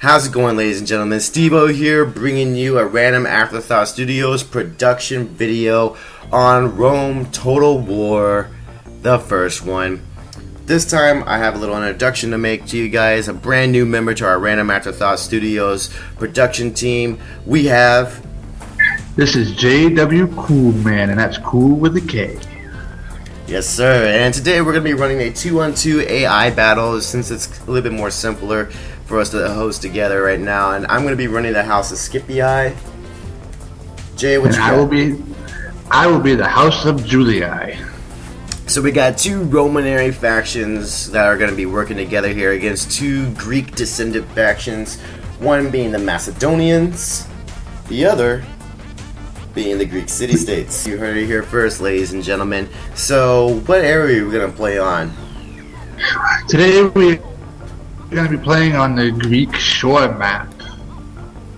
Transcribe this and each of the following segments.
How's it going, ladies and gentlemen? Stevo here, bringing you a Random AfterThought Studios production video on Rome Total War, the first one. This time, I have a little introduction to make to you guys, a brand new member to our Random AfterThought Studios production team. We have... This is JW Coolman, and that's cool with a K. Yes, sir. And today we're going to be running a 2-on-2 AI battle, since it's a little bit more simpler for us to host together right now. And I'm going to be running the House of Scipii. Jay, what you got? I will be the House of Julii. So we got two Romanary factions that are going to be working together here against two Greek descendant factions. One being the Macedonians, the other being the Greek city-states. You heard it here first, ladies and gentlemen. So, what area are we going to play on? Today we're going to be playing on the Greek shore map.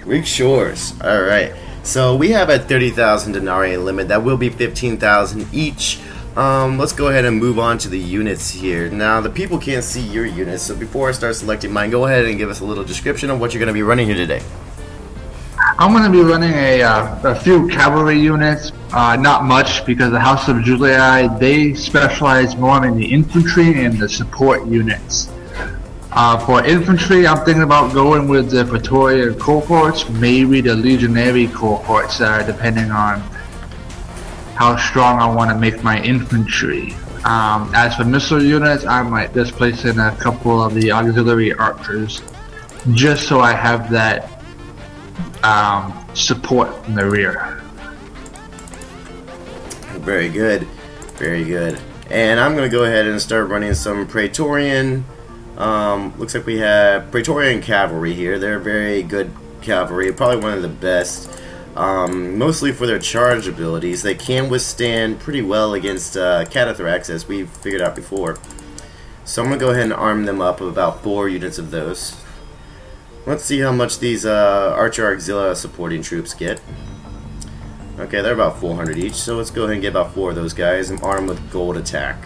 Greek shores. Alright. So, we have a 30,000 denarii limit. That will be 15,000 each. Let's go ahead and move on to the units here. Now, the people can't see your units, so before I start selecting mine, go ahead and give us a little description of what you're going to be running here today. I'm going to be running a few cavalry units, not much, because the House of Julii, they specialize more in the infantry and the support units. For infantry, I'm thinking about going with the Praetorian cohorts, maybe the legionary cohorts, depending on how strong I want to make my infantry. As for missile units, I might just place in a couple of the auxiliary archers, just so I have that support in the rear. Very good, very good. And I'm going to go ahead and start running some Praetorian. Looks like we have Praetorian cavalry here. They're very good cavalry, probably one of the best. Mostly for their charge abilities. They can withstand pretty well against Catathorax, as we've figured out before. So I'm going to go ahead and arm them up with about 4 units of those. Let's see how much these Archer Auxilia supporting troops get. Okay, they're about 400 each, so let's go ahead and get about 4 of those guys and arm them with gold attack.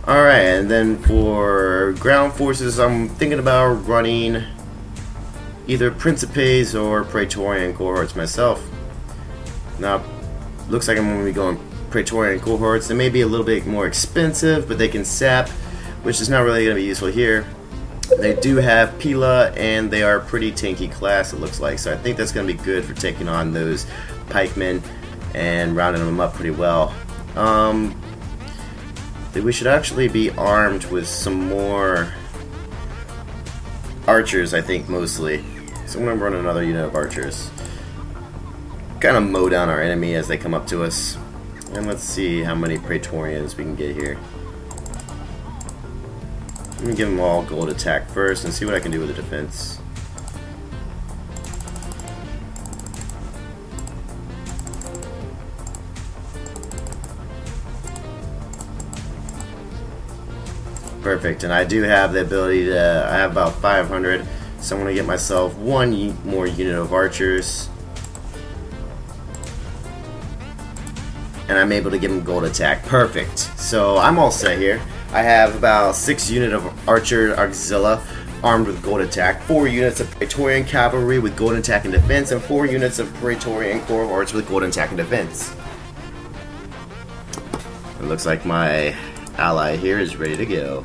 Alright, and then for ground forces, I'm thinking about running either Principes or Praetorian cohorts myself. Now, looks like I'm going to be going Praetorian cohorts. They may be a little bit more expensive, but they can sap, which is not really going to be useful here. They do have Pila, and they are a pretty tanky class, it looks like, so I think that's going to be good for taking on those pikemen and rounding them up pretty well. We should actually be armed with some more archers, I think, mostly. So I'm going to run another unit of archers. Kind of mow down our enemy as they come up to us. And let's see how many Praetorians we can get here. Let me give them all gold attack first and see what I can do with the defense. Perfect, and I do have the ability to, I have about 500, so I'm going to get myself 1 more unit of archers. And I'm able to give them gold attack. Perfect. So I'm all set here. I have about 6 units of Archer Auxilia armed with gold attack, 4 units of Praetorian cavalry with gold attack and defense, and 4 units of Praetorian cohorts with gold attack and defense. It looks like my ally here is ready to go.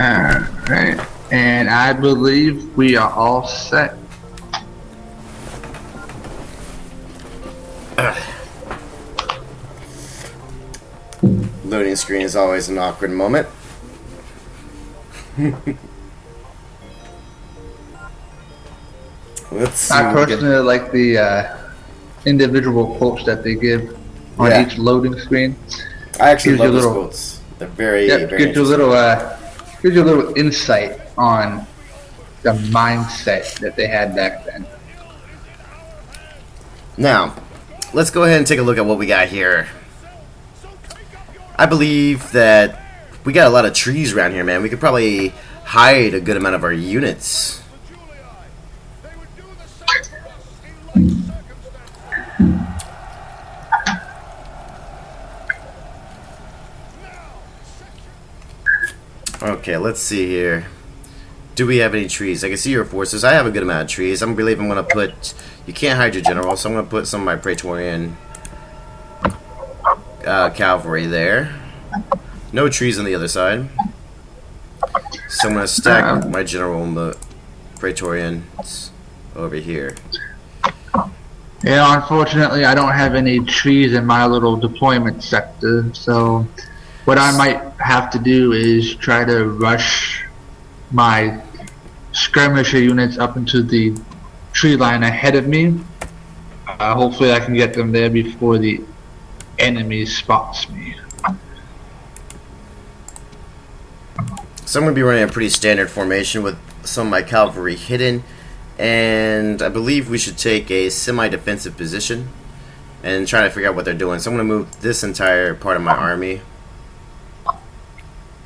Alright, and I believe we are all set. Loading screen is always an awkward moment. Let's see. I personally like the individual quotes that they give on each loading screen. I actually love those quotes. They're very, very gives you a little insight on the mindset that they had back then. Now, let's go ahead and take a look at what we got here. I believe that we got a lot of trees around here, man. We could probably hide a good amount of our units. Okay, let's see here. Do we have any trees? I can see your forces. I have a good amount of trees. I believe I'm going to put... You can't hide your general, so I'm going to put some of my Praetorian cavalry there. No trees on the other side. So I'm going to stack my general and the Praetorians over here. Yeah, unfortunately, I don't have any trees in my little deployment sector, so what I might have to do is try to rush my skirmisher units up into the tree line ahead of me. Hopefully I can get them there before the enemy spots me. So I'm going to be running a pretty standard formation with some of my cavalry hidden, and I believe we should take a semi-defensive position and try to figure out what they're doing. So I'm going to move this entire part of my army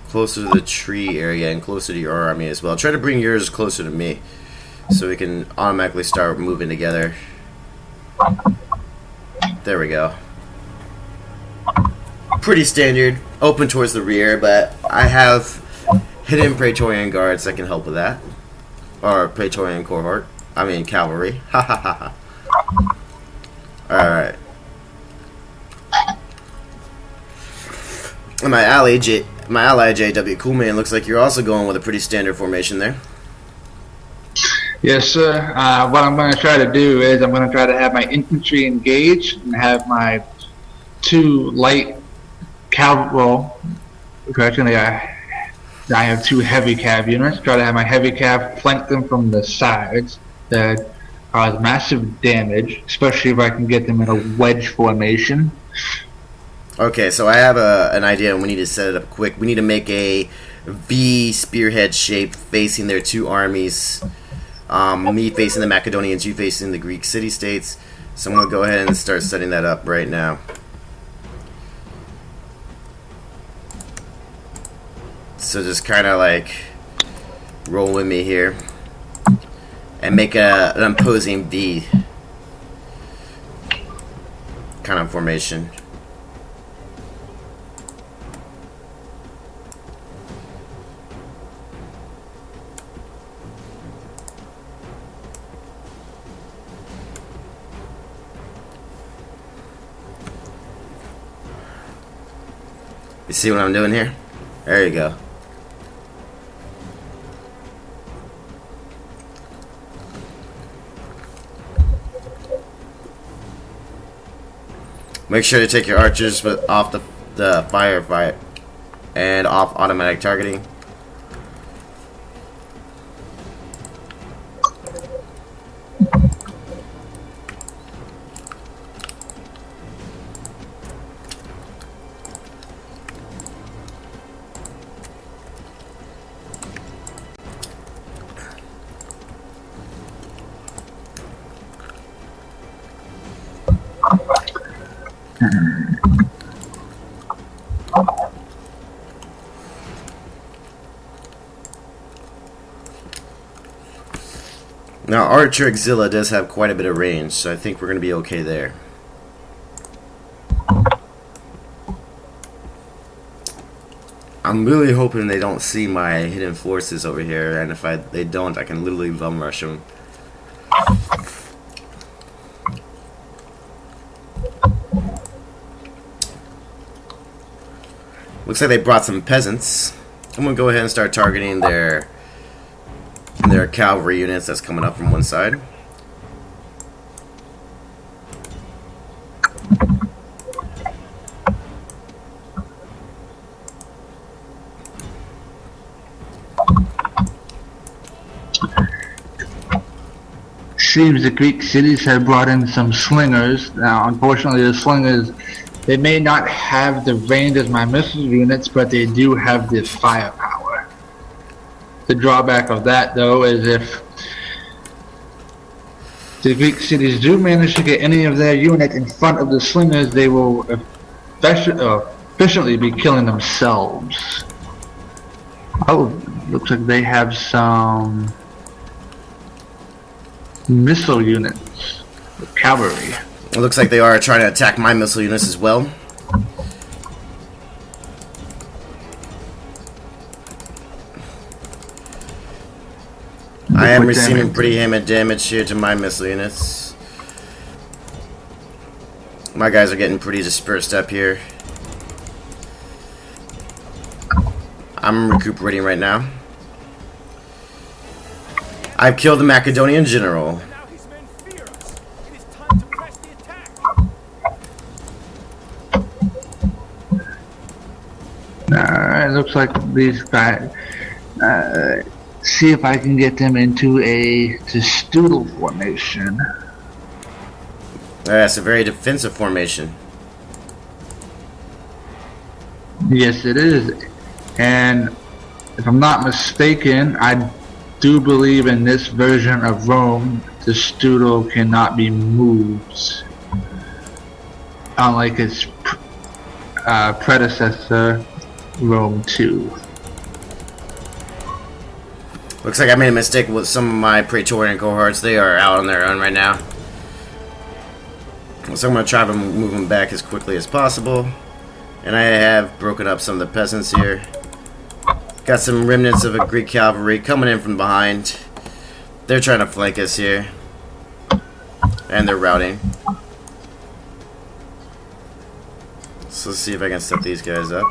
closer to the tree area and closer to your army as well. Try to bring yours closer to me so we can automatically start moving together. There we go. Pretty standard, open towards the rear, but I have hidden Praetorian guards that can help with that. Or Praetorian cohort. I mean cavalry. Ha ha ha ha. Alright. And my ally JW Coolman, looks like you're also going with a pretty standard formation there. Yes, sir. What I'm going to try to do is I'm going to try to have my infantry engage and have my two light cav. Well, actually, I have two heavy cav units. Try to have my heavy cav flank them from the sides that cause massive damage, especially if I can get them in a wedge formation. Okay, so I have an idea, and we need to set it up quick. We need to make a V spearhead shape facing their two armies. Me facing the Macedonians, you facing the Greek city-states. So I'm going to go ahead and start setting that up right now. So just kind of like roll with me here and make an imposing V kind of formation. You see what I'm doing here? There you go. Make sure to take your archers off the firefight and off automatic targeting. Now, Archer Axilla does have quite a bit of range, so I think we're going to be okay there. I'm really hoping they don't see my hidden forces over here, and if they don't, I can literally bum rush them. Looks like they brought some peasants. I'm going to go ahead and start targeting their cavalry units that's coming up from one side. Seems the Greek cities have brought in some slingers. Now, unfortunately, the slingers, they may not have the range as my missile units, but they do have the firepower. The drawback of that, though, is if the Greek cities do manage to get any of their unit in front of the slingers, they will efficiently be killing themselves. Oh, looks like they have some missile units, cavalry. It looks like they are trying to attack my missile units as well. I am put them receiving into. pretty hammered damage here to my missile units. My guys are getting pretty dispersed up here. I'm recuperating right now. I've killed the Macedonian general. It looks like these guys. See if I can get them into a strudel formation. That's a very defensive formation. Yes, it is. And if I'm not mistaken, I do believe in this version of Rome, the strudel cannot be moved, unlike its predecessor, Rome 2. Looks like I made a mistake with some of my Praetorian cohorts. They are out on their own right now. So I'm going to try to move them back as quickly as possible. And I have broken up some of the peasants here. Got some remnants of a Greek cavalry coming in from behind. They're trying to flank us here. And they're routing. So let's see if I can set these guys up.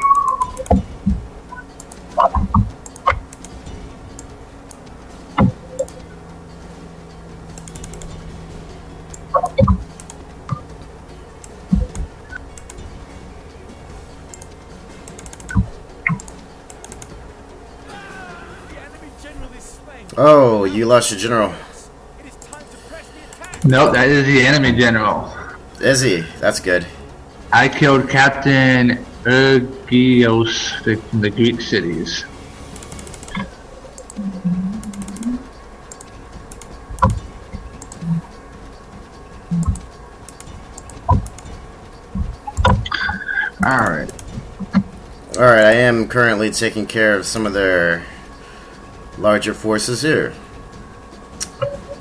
Oh, you lost your general. Nope, that is the enemy general. Is he? That's good. I killed Captain Ergios from the Greek cities. Alright. Alright, I am currently taking care of some of their larger forces here.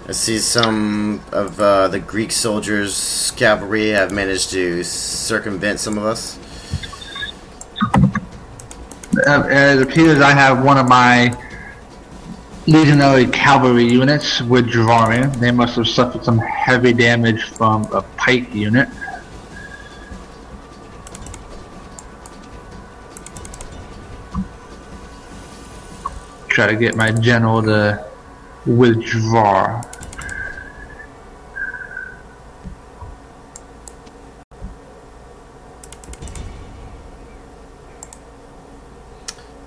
I see some of the Greek soldiers' cavalry have managed to circumvent some of us. It appears I have one of my legionary cavalry units withdrawing. They must have suffered some heavy damage from a pike unit. Try to get my general to withdraw.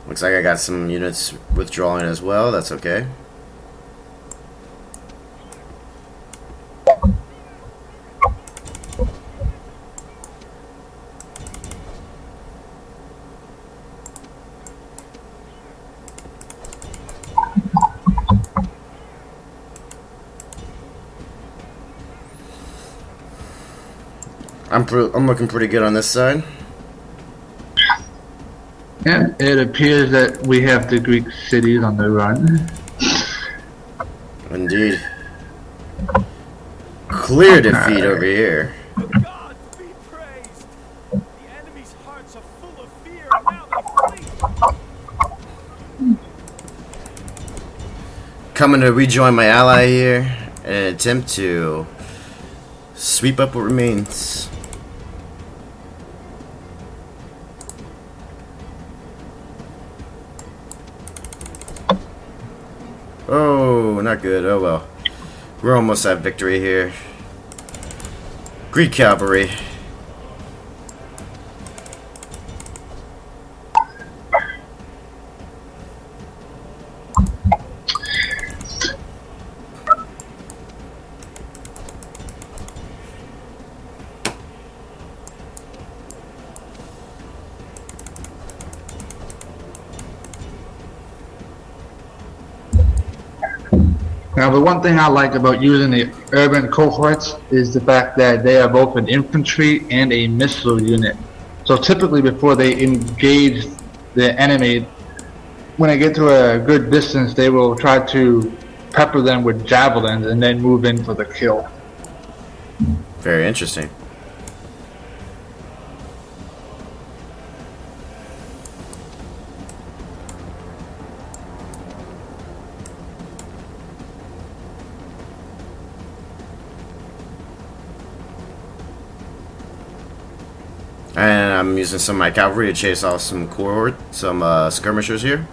Looks like I got some units withdrawing as well. That's okay. I'm looking pretty good on this side. Yeah, it appears that we have the Greek cities on the run. Indeed. Clear defeat over here. God be praised! The enemy's hearts are full of fear, and now they flee! Coming to rejoin my ally here in an attempt to sweep up what remains. Oh, not good. Oh well. We're almost at victory here. Greek cavalry. Now, the one thing I like about using the urban cohorts is the fact that they are both an infantry and a missile unit. So typically before they engage the enemy, when they get to a good distance, they will try to pepper them with javelins and then move in for the kill. Very interesting. And I'm using some of my cavalry to chase off some skirmishers here.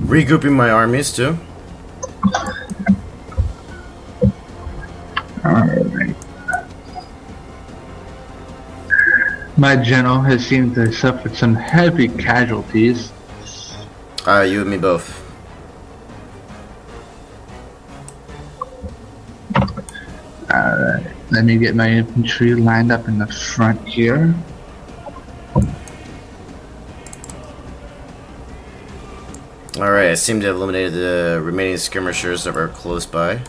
Regrouping my armies too. Alright. My general has seemed to have suffered some heavy casualties. You and me both. Alright, let me get my infantry lined up in the front here. Alright, I seem to have eliminated the remaining skirmishers that were close by.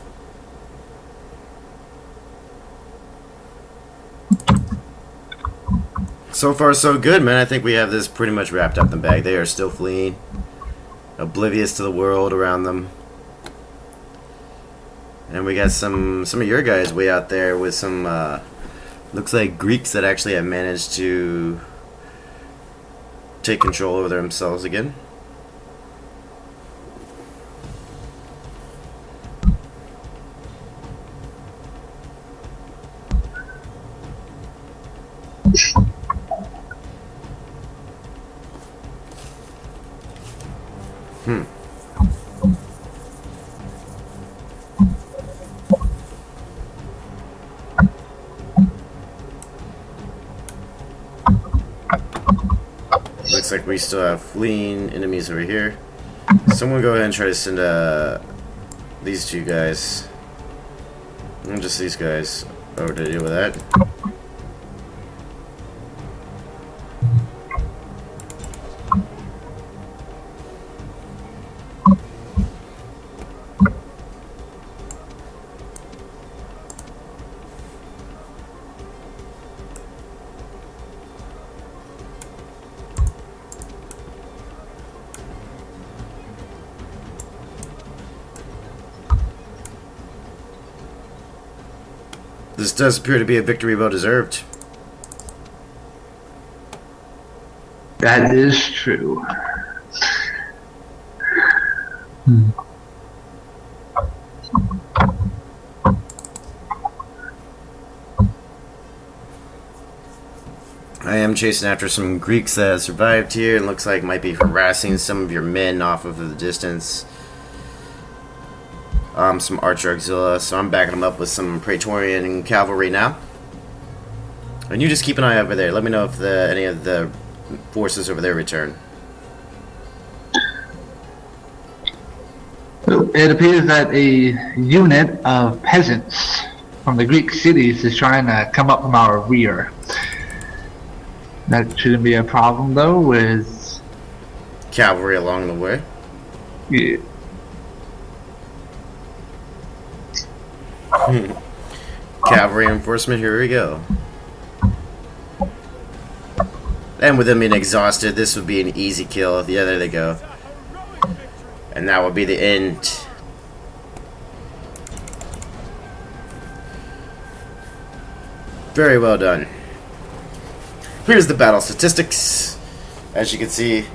So far, so good, man. I think we have this pretty much wrapped up in the bag. They are still fleeing, oblivious to the world around them. And we got some of your guys way out there with some, looks like Greeks that actually have managed to take control over themselves again. Looks like we still have fleeing enemies over here. Someone go ahead and try to send these two guys, and just these guys, over to deal with that. This does appear to be a victory well deserved. That is true. I am chasing after some Greeks that have survived here and looks like might be harassing some of your men off of the distance. Some archer auxilia, so I'm backing them up with some Praetorian cavalry now. And you just keep an eye over there. Let me know if any of the forces over there return. It appears that a unit of peasants from the Greek cities is trying to come up from our rear. That shouldn't be a problem though, with Cavalry along the way. Yeah. Cavalry enforcement, here we go. And with them being exhausted, this would be an easy kill. Yeah, there they go. And that would be the end. Very well done. Here's the battle statistics. As you can see,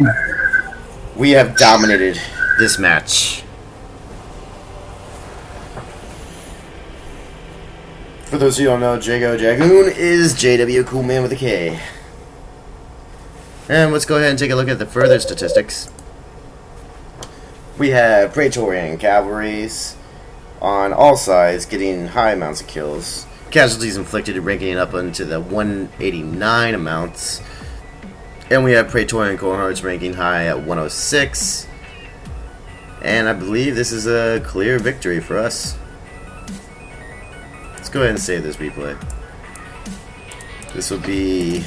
we have dominated this match. For those of you who don't know, Jago Jagoon is JW Coolman with a K. And let's go ahead and take a look at the further statistics. We have Praetorian cavalries on all sides getting high amounts of kills. Casualties inflicted ranking it up into the 189 amounts. And we have Praetorian cohorts ranking high at 106. And I believe this is a clear victory for us. Let's go ahead and save this replay. This will be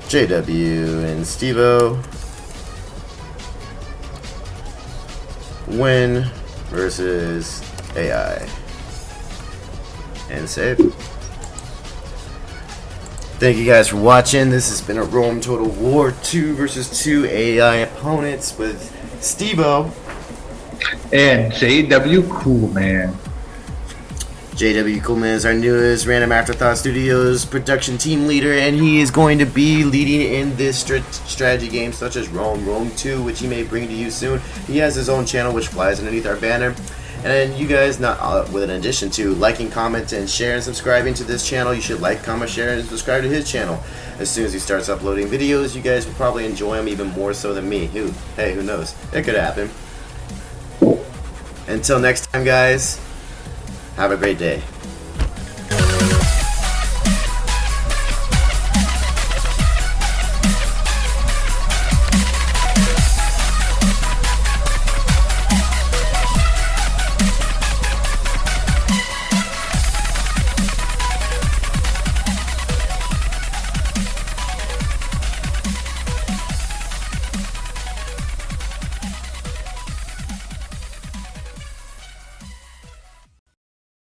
JW and Stevo. Win versus AI. And save. Thank you guys for watching. This has been a Rome Total War 2 versus 2 AI opponents with Stevo and JW Coolman. JW Coolman is our newest Random AfterThought Studios production team leader, and he is going to be leading in this strategy game such as Rome 2, which he may bring to you soon. He has his own channel which flies underneath our banner. And you guys, with an addition to liking, comment, and share and subscribing to this channel, you should like, comment, share, and subscribe to his channel. As soon as he starts uploading videos, you guys will probably enjoy him even more so than me. Hey, who knows? It could happen. Until next time, guys, have a great day.